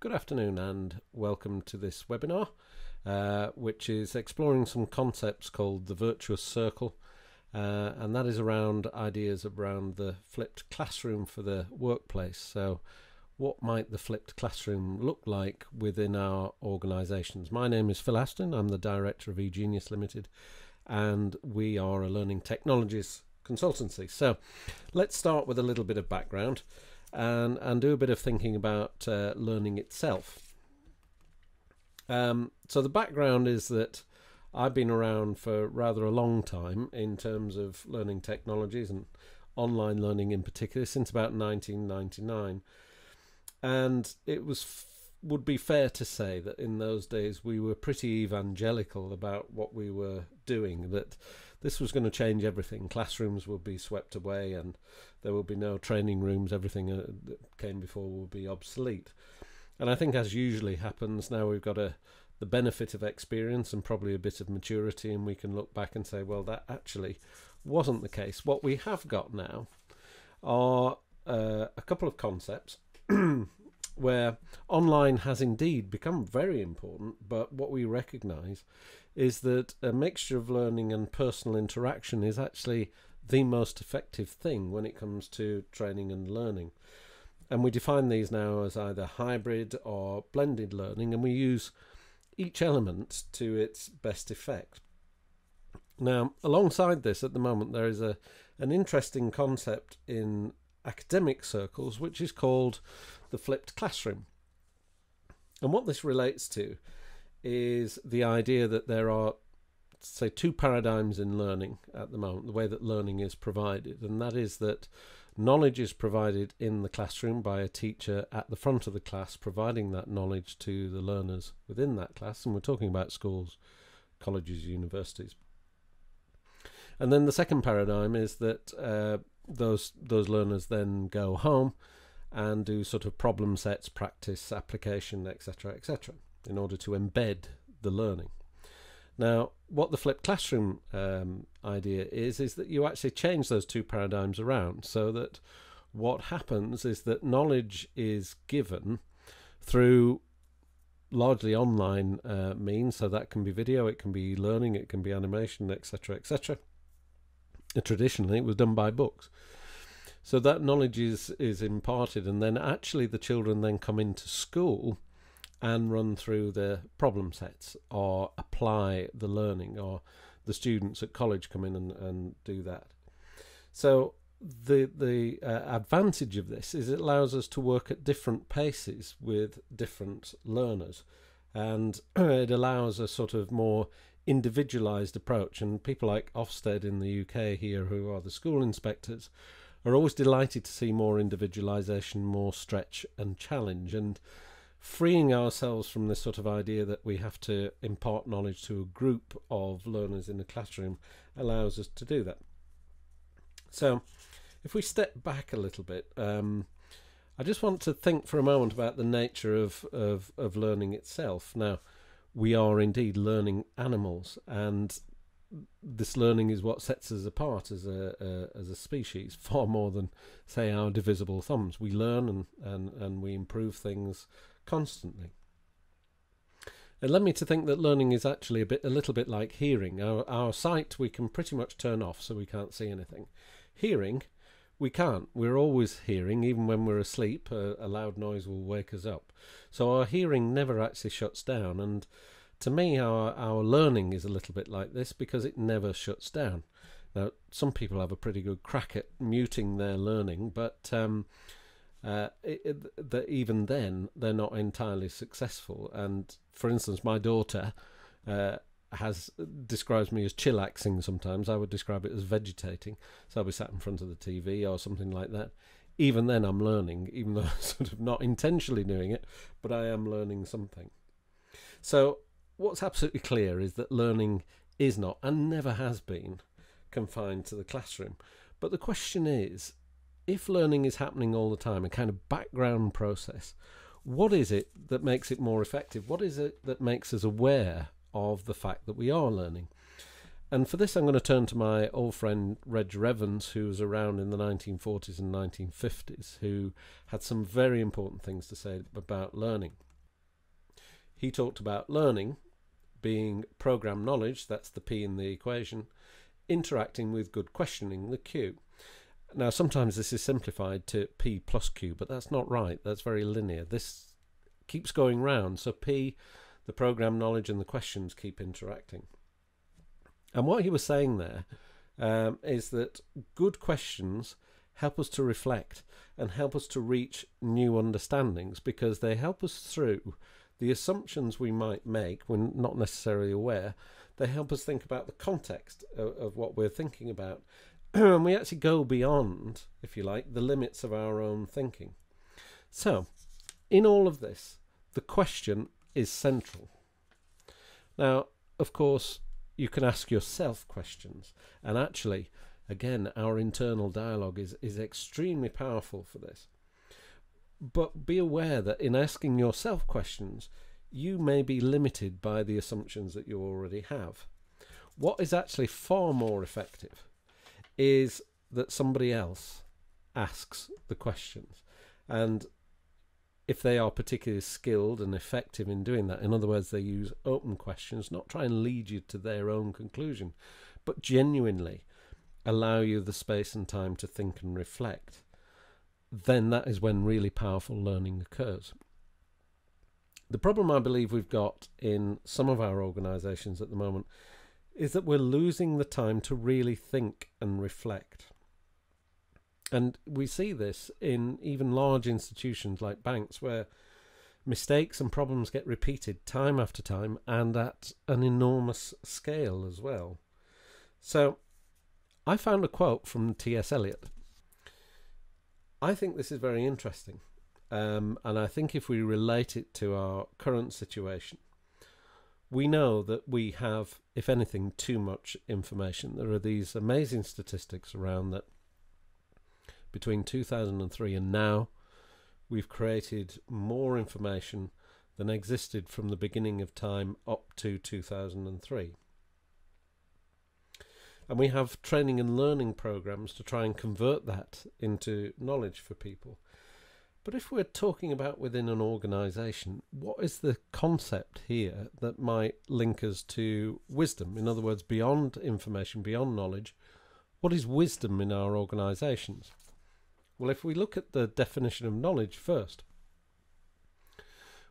Good afternoon and welcome to this webinar, which is exploring some concepts called the Virtuous Circle, and that is around ideas around the flipped classroom for the workplace. So what might the flipped classroom look like within our organisations? My name is Phil Aston, I'm the Director of eGenius Limited, and we are a learning technologies consultancy. So let's start with a little bit of background and do a bit of thinking about learning itself. So the background is that I've been around for rather a long time in terms of learning technologies and online learning in particular, since about 1999. And it would be fair to say that in those days we were pretty evangelical about what we were doing, that this was going to change everything. Classrooms would be swept away and there will be no training rooms. Everything that came before will be obsolete. And I think, as usually happens, now we've got the benefit of experience and probably a bit of maturity, and we can look back and say, well, that actually wasn't the case. What we have got now are a couple of concepts where online has indeed become very important, but what we recognise is that a mixture of learning and personal interaction is actually the most effective thing when it comes to training and learning. And we define these now as either hybrid or blended learning, and we use each element to its best effect. Now, alongside this, at the moment, there is an interesting concept in academic circles which is called the flipped classroom. And what this relates to is the idea that there are, say, two paradigms in learning at the moment, the way that learning is provided, and that is that knowledge is provided in the classroom by a teacher at the front of the class, providing that knowledge to the learners within that class, and we're talking about schools, colleges, universities. And then the second paradigm is that those learners then go home and do sort of problem sets, practice, application, etc., etc., in order to embed the learning. Now, what the flipped classroom idea is that you actually change those two paradigms around, so that what happens is that knowledge is given through largely online means. So that can be video, it can be learning, it can be animation, etc., etc. Traditionally, it was done by books. So that knowledge is imparted, and then actually the children then come into school and run through the problem sets or apply the learning, or the students at college come in and do that. So the advantage of this is it allows us to work at different paces with different learners, and it allows a sort of more individualized approach. And people like Ofsted in the UK here, who are the school inspectors, are always delighted to see more individualization, more stretch and challenge, and freeing ourselves from this sort of idea that we have to impart knowledge to a group of learners in the classroom allows us to do that. So if we step back a little bit, I just want to think for a moment about the nature of learning itself. Now, we are indeed learning animals, and this learning is what sets us apart as a species, far more than, say, our divisible thumbs. We learn and we improve things constantly. It led me to think that learning is actually a little bit like hearing. Our sight we can pretty much turn off, so we can't see anything. Hearing, we can't. We're always hearing, even when we're asleep. A loud noise will wake us up. So our hearing never actually shuts down, and to me our learning is a little bit like this, because it never shuts down. Now, some people have a pretty good crack at muting their learning, but even then they're not entirely successful. And for instance, my daughter describes me as chillaxing sometimes. I would describe it as vegetating. So I'll be sat in front of the TV or something like that. Even then I'm learning, even though I'm sort of not intentionally doing it, but I am learning something. So what's absolutely clear is that learning is not, and never has been, confined to the classroom. But the question is, if learning is happening all the time, a kind of background process, what is it that makes it more effective? What is it that makes us aware of the fact that we are learning? And for this, I'm going to turn to my old friend Reg Evans, who was around in the 1940s and 1950s, who had some very important things to say about learning. He talked about learning being program knowledge, that's the P in the equation, interacting with good questioning, the Q. Now, sometimes this is simplified to P plus Q, but that's not right. That's very linear. This keeps going round. So P, the program knowledge, and the questions keep interacting. And what he was saying there is that good questions help us to reflect and help us to reach new understandings, because they help us through the assumptions we might make when not necessarily aware. They help us think about the context of what we're thinking about. And we actually go beyond, if you like, the limits of our own thinking. So, in all of this, the question is central. Now, of course, you can ask yourself questions. And actually, again, our internal dialogue is extremely powerful for this. But be aware that in asking yourself questions, you may be limited by the assumptions that you already have. What is actually far more effective is that somebody else asks the questions. And if they are particularly skilled and effective in doing that, in other words, they use open questions, not try and lead you to their own conclusion, but genuinely allow you the space and time to think and reflect, then that is when really powerful learning occurs. The problem I believe we've got in some of our organisations at the moment is that we're losing the time to really think and reflect. And we see this in even large institutions like banks, where mistakes and problems get repeated time after time and at an enormous scale as well. So I found a quote from T.S. Eliot. I think this is very interesting, and I think if we relate it to our current situation, we know that we have, if anything, too much information. There are these amazing statistics around that between 2003 and now, we've created more information than existed from the beginning of time up to 2003. And we have training and learning programs to try and convert that into knowledge for people. But if we're talking about within an organisation, what is the concept here that might link us to wisdom? In other words, beyond information, beyond knowledge, what is wisdom in our organisations? Well, if we look at the definition of knowledge first,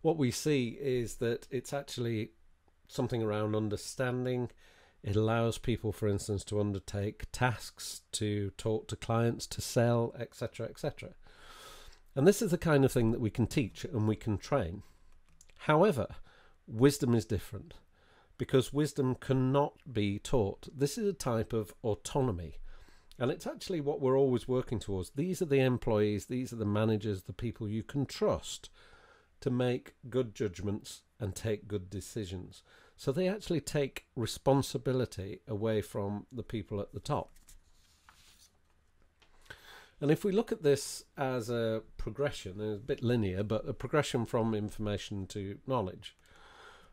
what we see is that it's actually something around understanding. It allows people, for instance, to undertake tasks, to talk to clients, to sell, etc., etc. And this is the kind of thing that we can teach and we can train. However, wisdom is different, because wisdom cannot be taught. This is a type of autonomy. And it's actually what we're always working towards. These are the employees, these are the managers, the people you can trust to make good judgments and take good decisions. So they actually take responsibility away from the people at the top. And if we look at this as a progression, it's a bit linear, but a progression from information to knowledge,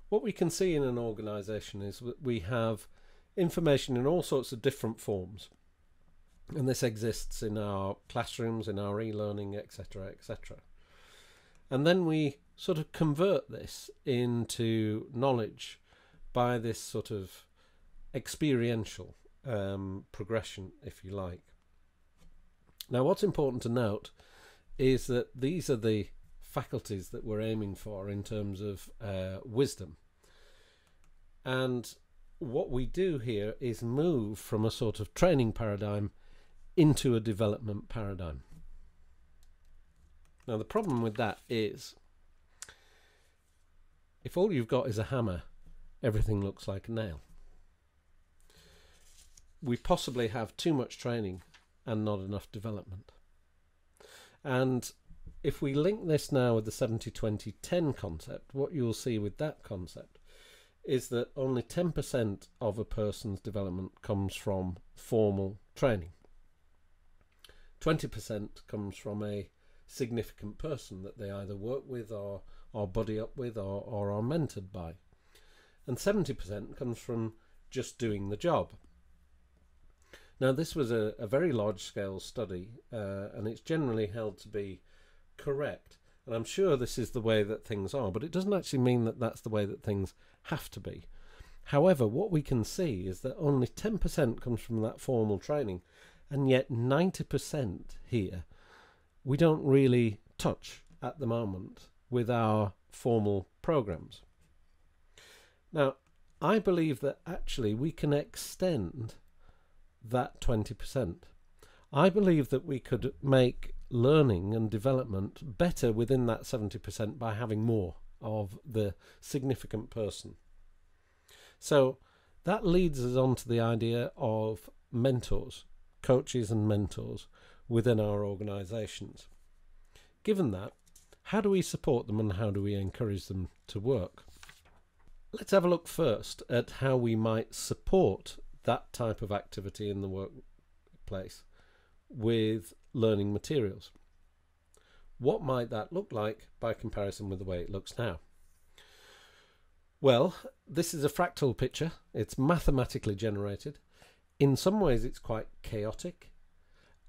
what we can see in an organisation is that we have information in all sorts of different forms. And this exists in our classrooms, in our e-learning, etc., etc. And then we sort of convert this into knowledge by this sort of experiential progression, if you like. Now, what's important to note is that these are the faculties that we're aiming for in terms of wisdom. And what we do here is move from a sort of training paradigm into a development paradigm. Now, the problem with that is, if all you've got is a hammer, everything looks like a nail. We possibly have too much training and not enough development. And if we link this now with the 70-20-10 concept, what you'll see with that concept is that only 10% of a person's development comes from formal training. 20% comes from a significant person that they either work with or buddy up with or are mentored by. And 70% comes from just doing the job. Now, this was a very large-scale study, and it's generally held to be correct. And I'm sure this is the way that things are, but it doesn't actually mean that that's the way that things have to be. However, what we can see is that only 10% comes from that formal training, and yet 90% here we don't really touch at the moment with our formal programs. Now, I believe that actually we can extend that 20%. I believe that we could make learning and development better within that 70% by having more of the significant person. So that leads us on to the idea of mentors, coaches and mentors within our organisations. Given that, how do we support them and how do we encourage them to work? Let's have a look first at how we might support that type of activity in the workplace with learning materials. What might that look like by comparison with the way it looks now? Well, this is a fractal picture. It's mathematically generated. In some ways it's quite chaotic,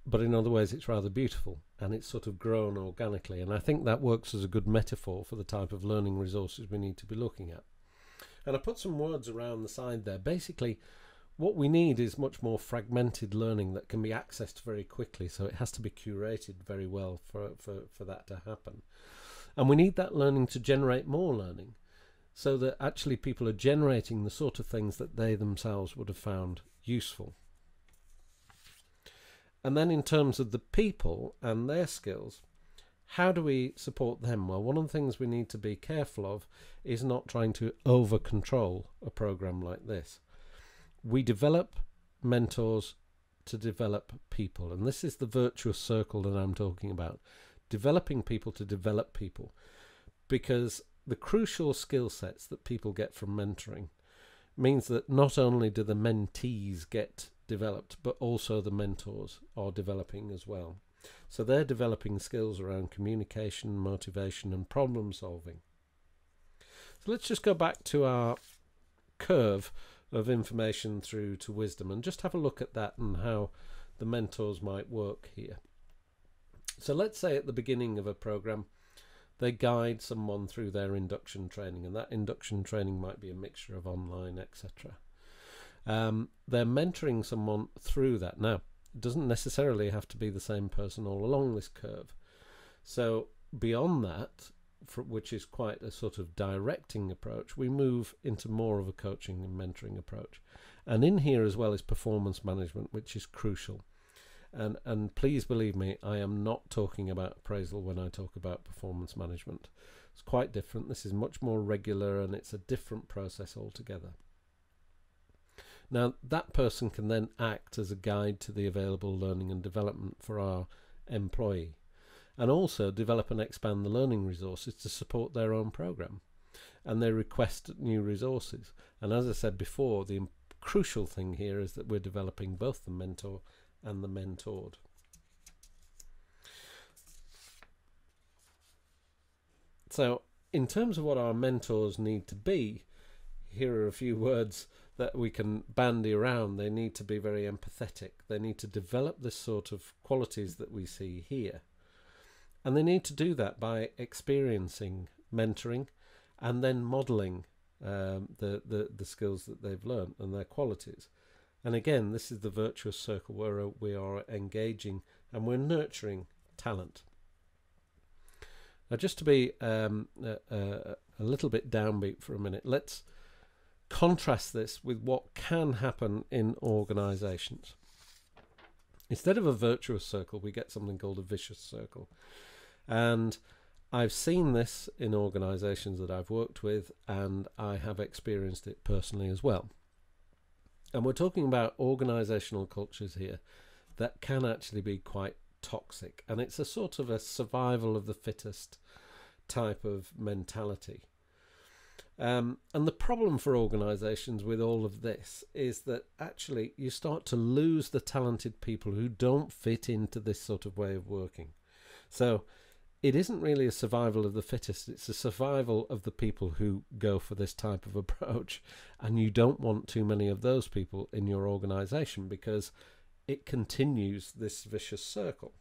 but in other ways it's rather beautiful, and it's sort of grown organically, and I think that works as a good metaphor for the type of learning resources we need to be looking at. And I put some words around the side there. Basically, what we need is much more fragmented learning that can be accessed very quickly, so it has to be curated very well for that to happen. And we need that learning to generate more learning, so that actually people are generating the sort of things that they themselves would have found useful. And then in terms of the people and their skills, how do we support them? Well, one of the things we need to be careful of is not trying to over-control a program like this. We develop mentors to develop people, and this is the virtuous circle that I'm talking about. Developing people to develop people, because the crucial skill sets that people get from mentoring means that not only do the mentees get developed, but also the mentors are developing as well. So they're developing skills around communication, motivation, and problem solving. So let's just go back to our curve of information through to wisdom and just have a look at that and how the mentors might work here. So let's say at the beginning of a program, they guide someone through their induction training, and that induction training might be a mixture of online, etc. They're mentoring someone through that. Now, it doesn't necessarily have to be the same person all along this curve. So beyond that, which is quite a sort of directing approach, we move into more of a coaching and mentoring approach. And in here as well is performance management, which is crucial. And please believe me, I am not talking about appraisal when I talk about performance management. It's quite different. This is much more regular, and it's a different process altogether. Now, that person can then act as a guide to the available learning and development for our employee, and also develop and expand the learning resources to support their own program. And they request new resources. And as I said before, the crucial thing here is that we're developing both the mentor and the mentored. So in terms of what our mentors need to be, here are a few words that we can bandy around. They need to be very empathetic. They need to develop this sort of qualities that we see here. And they need to do that by experiencing mentoring and then modeling the skills that they've learned and their qualities. And again, this is the virtuous circle where we are engaging and we're nurturing talent. Now, just to be a little bit downbeat for a minute, let's contrast this with what can happen in organisations. Instead of a virtuous circle, we get something called a vicious circle. And I've seen this in organisations that I've worked with, and I have experienced it personally as well. And we're talking about organisational cultures here that can actually be quite toxic, and it's a sort of a survival of the fittest type of mentality. And the problem for organisations with all of this is that actually you start to lose the talented people who don't fit into this sort of way of working. So it isn't really a survival of the fittest, it's a survival of the people who go for this type of approach, and you don't want too many of those people in your organisation because it continues this vicious circle.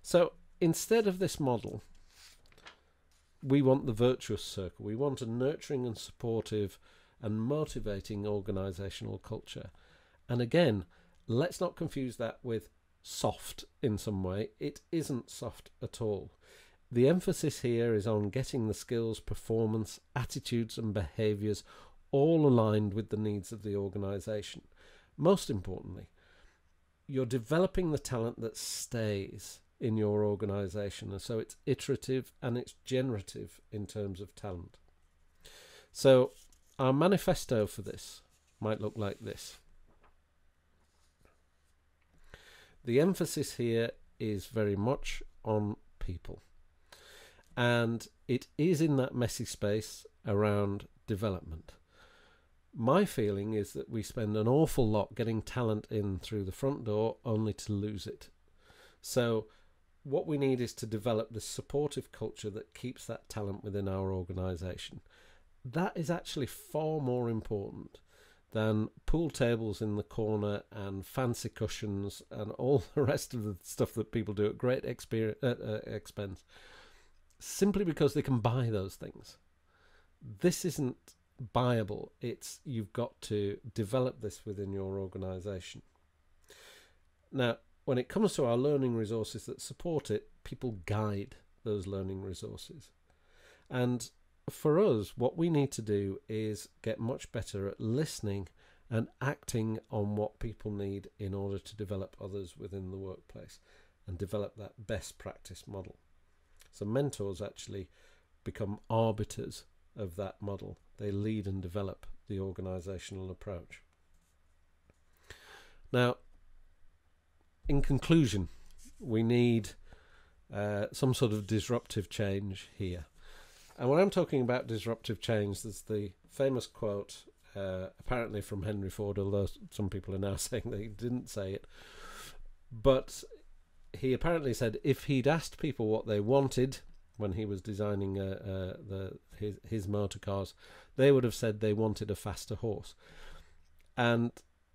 So instead of this model, we want the virtuous circle. We want a nurturing and supportive and motivating organisational culture. And again, let's not confuse that with soft in some way. It isn't soft at all. The emphasis here is on getting the skills, performance, attitudes and behaviours all aligned with the needs of the organisation. Most importantly, you're developing the talent that stays in your organisation, and so it's iterative and it's generative in terms of talent. So our manifesto for this might look like this. The emphasis here is very much on people, and it is in that messy space around development. My feeling is that we spend an awful lot getting talent in through the front door only to lose it. So what we need is to develop this supportive culture that keeps that talent within our organisation. That is actually far more important than pool tables in the corner and fancy cushions and all the rest of the stuff that people do at great expense, simply because they can buy those things. This isn't buyable. It's you've got to develop this within your organisation. Now, when it comes to our learning resources that support it, people guide those learning resources. And for us, what we need to do is get much better at listening and acting on what people need in order to develop others within the workplace and develop that best practice model. So mentors actually become arbiters of that model. They lead and develop the organisational approach. Now, in conclusion, we need some sort of disruptive change here. And when I'm talking about disruptive change, there's the famous quote, apparently from Henry Ford, although some people are now saying that he didn't say it. But he apparently said if he'd asked people what they wanted when he was designing his motor cars, they would have said they wanted a faster horse. And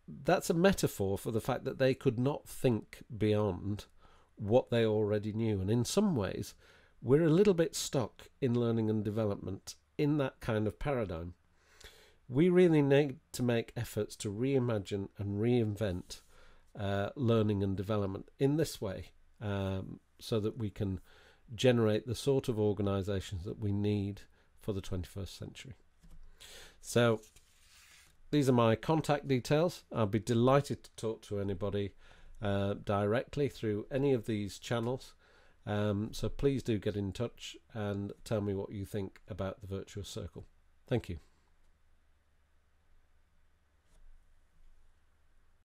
that's a metaphor for the fact that they could not think beyond what they already knew. And in some ways, we're a little bit stuck in learning and development in that kind of paradigm. We really need to make efforts to reimagine and reinvent learning and development in this way, so that we can generate the sort of organisations that we need for the 21st century. So these are my contact details. I'll be delighted to talk to anybody directly through any of these channels. So please do get in touch and tell me what you think about the Virtuous Circle. Thank you.